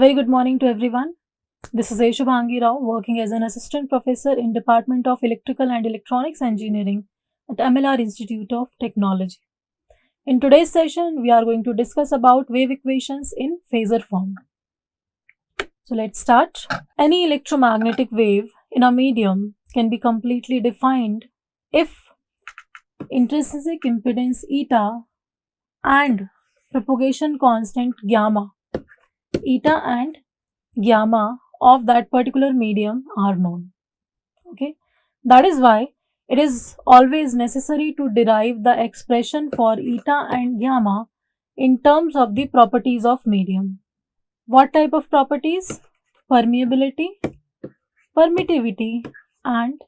very good morning to everyone. This is Shubhangi Rao, working as an assistant professor in Department of Electrical and Electronics Engineering at MLR Institute of Technology. In today's session, we are going to discuss about wave equations in phasor form. So let's start. Any electromagnetic wave in a medium can be completely defined if intrinsic impedance eta and propagation constant eta and gamma of that particular medium are known. Okay, that is why it is always necessary to derive the expression for eta and gamma in terms of the properties of medium. What type of properties? Permeability, permittivity and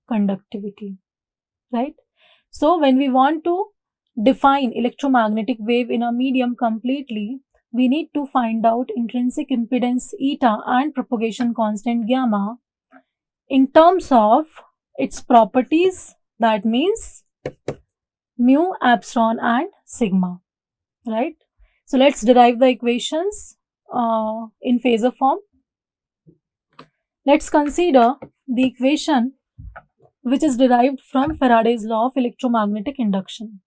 conductivity, right? So when we want to define electromagnetic wave in a medium completely, we need to find out intrinsic impedance eta and propagation constant gamma in terms of its properties, that means mu, epsilon and sigma, right? So let's derive the equations in phasor form. Let's consider the equation which is derived from Faraday's law of electromagnetic induction.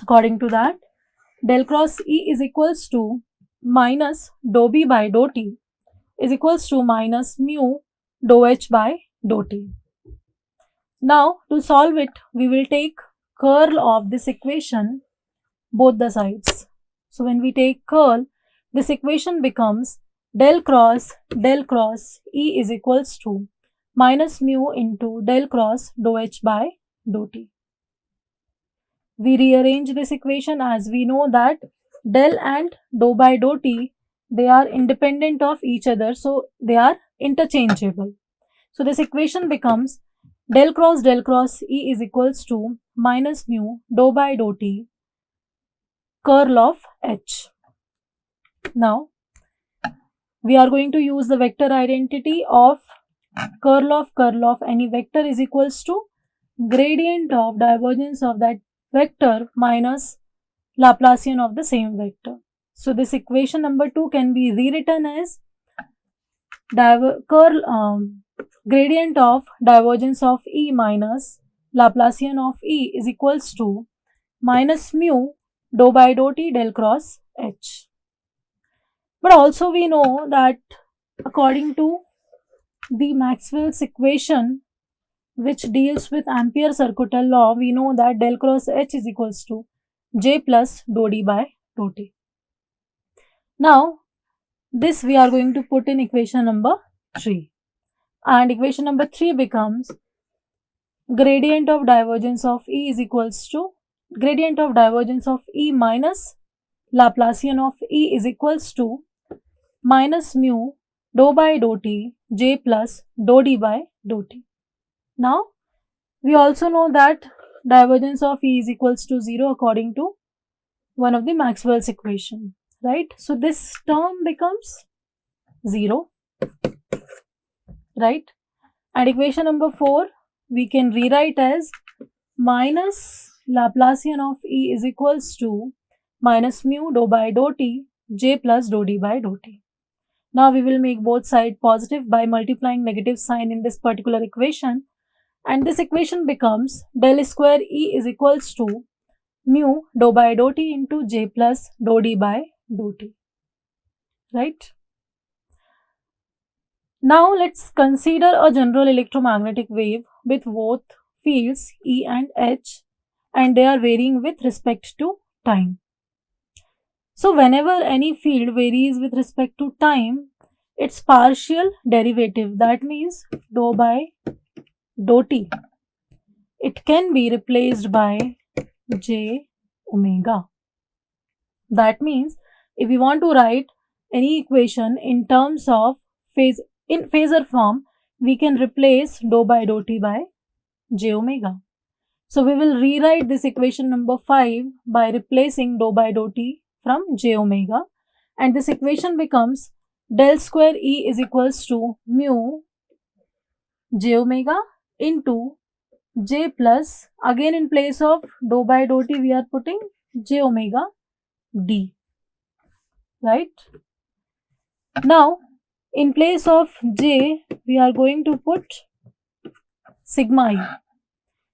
According to that, del cross E is equals to minus dou B by dou T is equals to minus mu dou H by dou T. Now, to solve it, we will take curl of this equation both the sides. So, when we take curl, this equation becomes del cross E is equals to minus mu into del cross dou H by dou T. We rearrange this equation as we know that del and dou by dou T, they are independent of each other, so they are interchangeable. So this equation becomes del cross E is equals to minus mu dou by dou T curl of H. Now we are going to use the vector identity of curl of any vector is equals to gradient of divergence of that vector minus Laplacian of the same vector. So this equation number 2 can be rewritten as gradient of divergence of E minus Laplacian of E is equals to minus mu dou by dou T del cross H. But also we know that according to the Maxwell's equation, which deals with Ampere-Circuital law, we know that del cross H is equals to J plus dou D by dou T. Now, this we are going to put in equation number 3. And equation number 3 becomes gradient of divergence of E is equals to gradient of divergence of E minus Laplacian of E is equals to minus mu dou by dou T J plus dou D by dou T. Now, we also know that divergence of E is equals to 0 according to one of the Maxwell's equation, right? So, this term becomes 0, right? And equation number 4, we can rewrite as minus Laplacian of E is equals to minus mu dou by dou T J plus dou D by dou T. Now, we will make both sides positive by multiplying negative sign in this particular equation. And this equation becomes del square E is equals to mu dou by dou T into J plus dou D by dou T, right? Now let's consider a general electromagnetic wave with both fields E and H, and they are varying with respect to time. So whenever any field varies with respect to time, its partial derivative, that means dou by dou T, it can be replaced by J omega. That means if we want to write any equation in terms of phasor form, we can replace dou by dou T by J omega. So we will rewrite this equation number 5 by replacing dou by dou T from J omega, and this equation becomes del square E is equals to mu J omega into J plus, again in place of dou by dou T we are putting J omega D, right? Now, in place of J, we are going to put sigma E.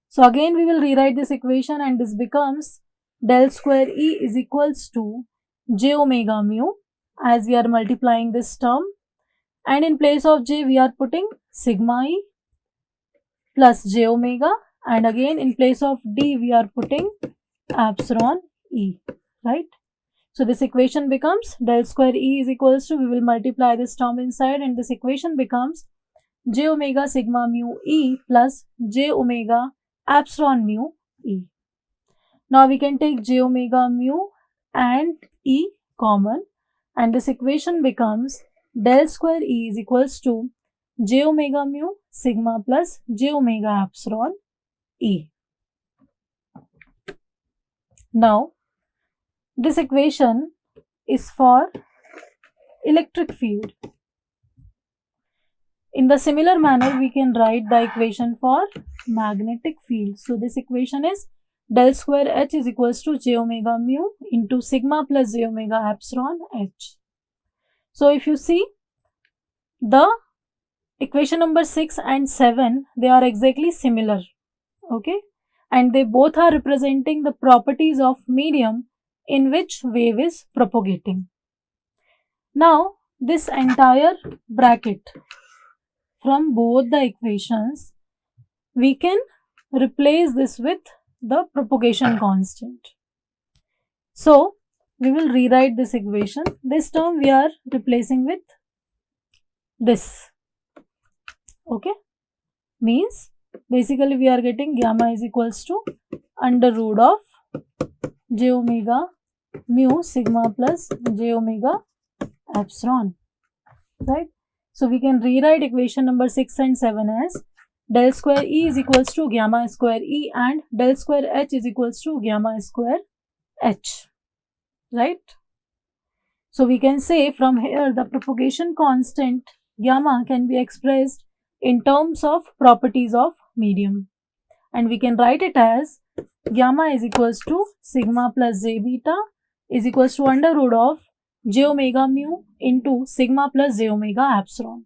So again we will rewrite this equation and this becomes del square E is equals to j omega mu as we are multiplying this term, and in place of j we are putting sigma E plus j omega, and again in place of d we are putting epsilon E, right? So this equation becomes del square E is equals to, we will multiply this term inside, and this equation becomes j omega sigma mu E plus j omega epsilon mu E. Now we can take j omega mu and E common, and this equation becomes del square E is equals to j omega mu sigma plus j omega epsilon E. Now this equation is for electric field. In the similar manner, we can write the equation for magnetic field. So this equation is del square H is equals to j omega mu into sigma plus j omega epsilon H. So if you see the equation number 6 and 7, they are exactly similar, okay, and they both are representing the properties of medium in which wave is propagating. Now this entire bracket from both the equations, we can replace this with the propagation constant. So we will rewrite this equation. This term we are replacing with this, okay, means basically we are getting gamma is equals to under root of j omega mu sigma plus j omega epsilon, right? So we can rewrite equation number 6 and 7 as del square E is equals to gamma square E and del square H is equals to gamma square H, right? So we can say from here the propagation constant gamma can be expressed in terms of properties of medium, and we can write it as gamma is equals to sigma plus j beta is equals to under root of j omega mu into sigma plus j omega epsilon,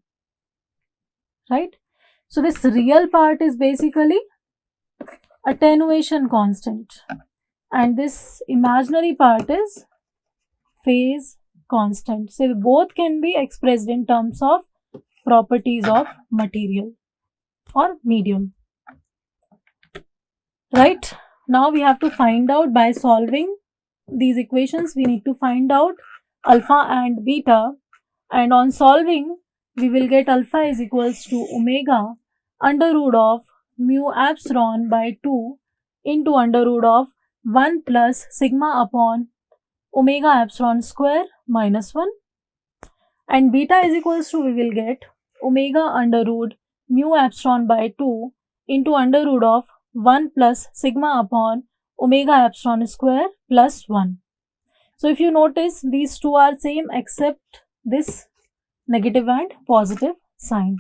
right? So this real part is basically attenuation constant, and this imaginary part is phase constant. So both can be expressed in terms of properties of material or medium, right? Now we have to find out, by solving these equations we need to find out alpha and beta, and on solving we will get alpha is equals to omega under root of mu epsilon by 2 into under root of 1 plus sigma upon omega epsilon square minus 1, and beta is equals to, we will get omega under root mu epsilon by 2 into under root of 1 plus sigma upon omega epsilon square plus 1. So if you notice, these two are same except this negative and positive sign.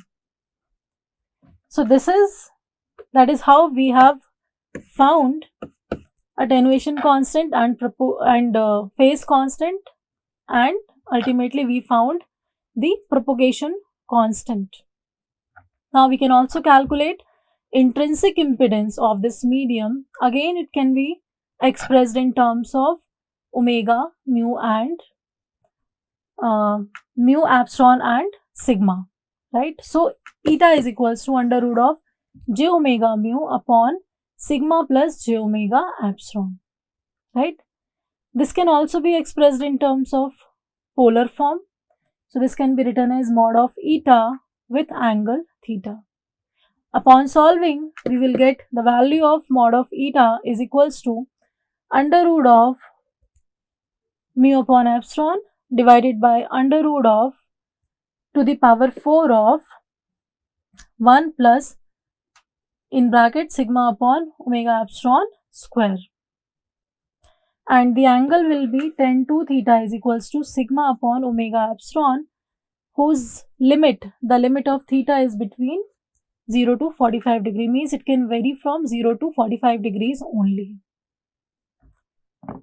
So that is how we have found attenuation constant and phase constant, and ultimately we found the propagation constant. Now we can also calculate intrinsic impedance of this medium. Again it can be expressed in terms of omega, mu and mu epsilon and sigma, right? So eta is equals to under root of j omega mu upon sigma plus j omega epsilon, right? This can also be expressed in terms of polar form. So this can be written as mod of eta with angle theta. Upon solving, we will get the value of mod of eta is equals to under root of mu upon epsilon divided by under root of to the power 4 of 1 plus in bracket sigma upon omega epsilon square, and the angle will be tan 2 theta is equals to sigma upon omega epsilon, whose the limit of theta is between 0 to 45 degree, means it can vary from 0 to 45 degrees only,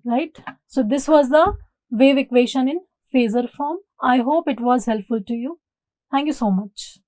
right? So this was the wave equation in phasor form. I hope it was helpful to you. Thank you so much.